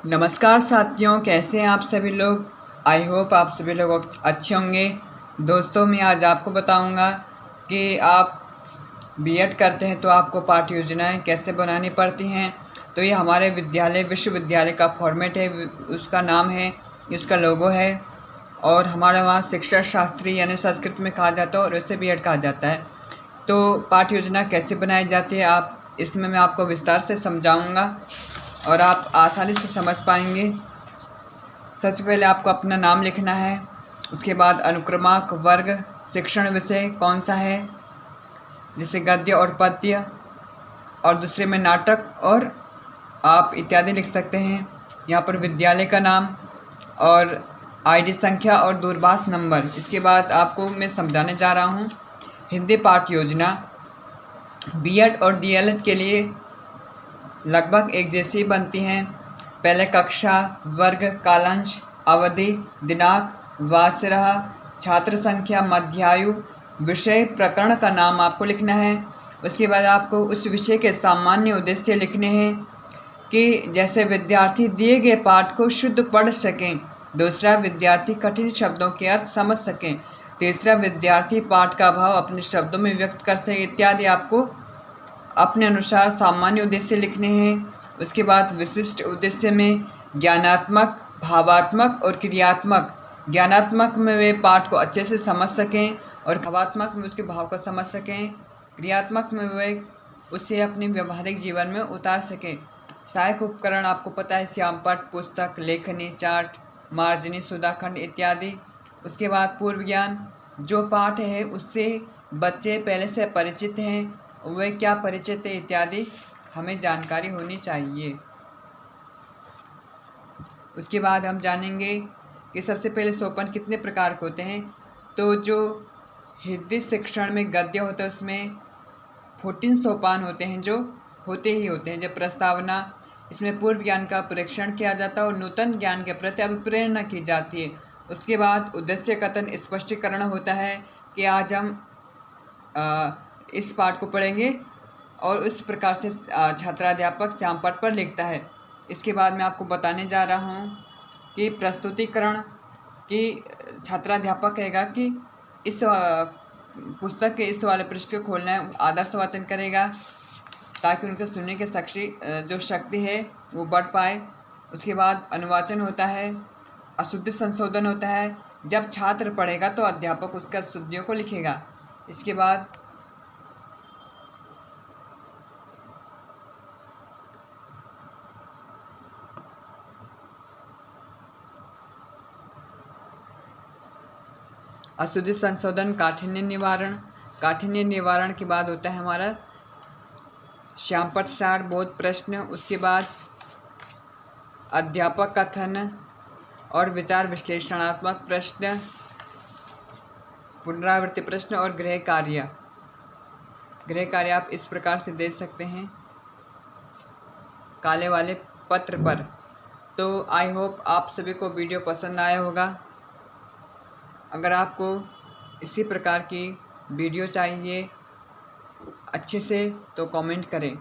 नमस्कार साथियों, कैसे हैं आप सभी लोग। आई होप आप सभी लोग अच्छे होंगे। दोस्तों, मैं आज आपको बताऊंगा कि आप बीएड करते हैं तो आपको पाठ्य योजनाएं कैसे बनानी पड़ती हैं। तो ये हमारे विश्वविद्यालय का फॉर्मेट है, उसका नाम है, इसका लोगो है और हमारे वहाँ शिक्षा शास्त्री यानी संस्कृत में कहा जाता है और उसे बीएड कहा जाता है। तो पाठ्य योजना कैसे बनाई जाती है इसमें मैं आपको विस्तार से समझाऊंगा और आप आसानी से समझ पाएंगे। सबसे पहले आपको अपना नाम लिखना है, उसके बाद अनुक्रमांक, वर्ग, शिक्षण विषय कौन सा है, जैसे गद्य और पद्य, और दूसरे में नाटक और आप इत्यादि लिख सकते हैं। यहाँ पर विद्यालय का नाम और आईडी संख्या और दूरभाष नंबर। इसके बाद आपको मैं समझाने जा रहा हूँ हिंदी पाठ्य योजना बीएड और डीएलएड के लिए लगभग एक जैसी बनती हैं। पहले कक्षा, वर्ग, कालांश, अवधि, दिनांक, वार्षिक, छात्र संख्या, मध्यायु, विषय, प्रकरण का नाम आपको लिखना है। उसके बाद आपको उस विषय के सामान्य उद्देश्य लिखने हैं कि जैसे विद्यार्थी दिए गए पाठ को शुद्ध पढ़ सकें, दूसरा विद्यार्थी कठिन शब्दों के अर्थ समझ सकें, तीसरा विद्यार्थी पाठ का भाव अपने शब्दों में व्यक्त कर सके इत्यादि आपको अपने अनुसार सामान्य उद्देश्य लिखने हैं। उसके बाद विशिष्ट उद्देश्य में ज्ञानात्मक, भावात्मक और क्रियात्मक। ज्ञानात्मक में वे पाठ को अच्छे से समझ सकें और भावात्मक में उसके भाव को समझ सकें, क्रियात्मक में वे उसे अपने व्यवहारिक जीवन में उतार सकें। सहायक उपकरण आपको पता है, श्यामपट्ट, पुस्तक, लेखनी, चार्ट, मार्जनी, सुधाखंड इत्यादि। उसके बाद पूर्व ज्ञान, जो पाठ है उससे बच्चे पहले से परिचित हैं, वे क्या परिचित है इत्यादि हमें जानकारी होनी चाहिए। उसके बाद हम जानेंगे कि सबसे पहले सोपान कितने प्रकार के होते हैं। तो जो हिंदी शिक्षण में गद्य होता है उसमें 14 सोपान होते हैं जो होते हैं। जब प्रस्तावना, इसमें पूर्व ज्ञान का परीक्षण किया जाता है और नूतन ज्ञान के प्रति अभिप्रेरणा की जाती है। उसके बाद उद्देश्य कथन स्पष्टीकरण होता है कि आज हम इस पाठ को पढ़ेंगे और उस प्रकार से छात्राध्यापक श्यामपट्ट पर लिखता है। इसके बाद मैं आपको बताने जा रहा हूँ कि प्रस्तुतिकरण की छात्राध्यापक कहेगा कि इस पुस्तक के इस वाले पृष्ठ को खोलना है, आदर्श वाचन करेगा ताकि उनके सुनने की शक्ति है वो बढ़ पाए। उसके बाद अनुवाचन होता है, अशुद्धि संशोधन होता है, जब छात्र पढ़ेगा तो अध्यापक उसका अशुद्धियों को लिखेगा। इसके बाद अशुद्धि संशोधन, काठिन्य निवारण। काठिन्य निवारण के बाद होता है हमारा श्यामपट्ट सार, बोध प्रश्न। उसके बाद अध्यापक कथन और विचार विश्लेषणात्मक प्रश्न, पुनरावृत्ति प्रश्न और गृह कार्य। गृह कार्य आप इस प्रकार से दे सकते हैं काले वाले पत्र पर। तो आई होप आप सभी को वीडियो पसंद आया होगा। अगर आपको इसी प्रकार की वीडियो चाहिए अच्छे से तो कमेंट करें।